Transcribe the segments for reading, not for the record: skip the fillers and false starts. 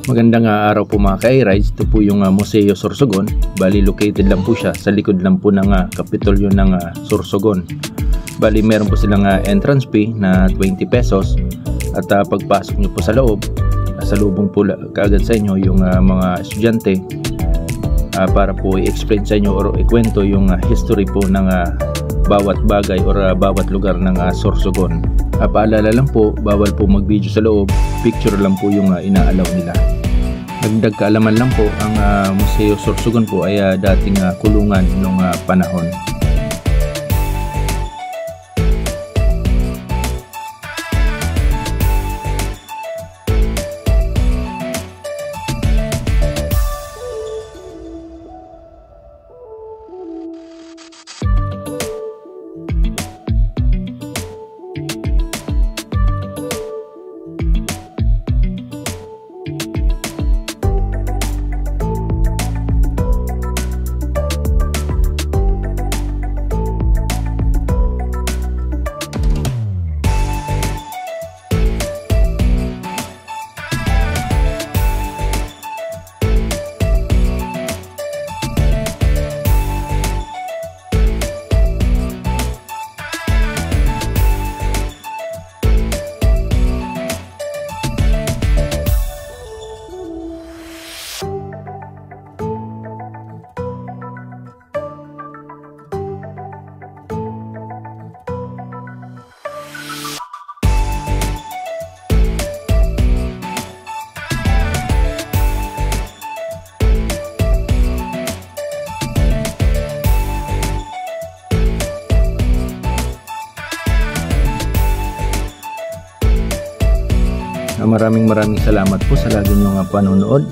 Magandang araw po mga ka-i-rides. Ito po yung Museo Sorsogon. Bali located lang po siya sa likod lang po ng Kapitolyo ng Sorsogon. Bali meron po silang entrance fee na 20 pesos. At pagpasok nyo po sa loob, salubong po kaagad sa inyo yung mga estudyante para po i-explain sa inyo or ikwento yung history po ng bawat bagay or bawat lugar ng Sorsogon. Paalala lang po, bawal po mag-video sa loob, picture lang po yung inaalaw nila. Dagdag kaalaman lang po, ang Museo Sorsogon po ay dating kulungan noong panahon. Maraming salamat po sa lagi niyong panonood.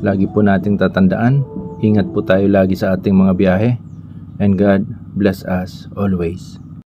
Lagi po nating tatandaan, ingat po tayo lagi sa ating mga biyahe, and God bless us always.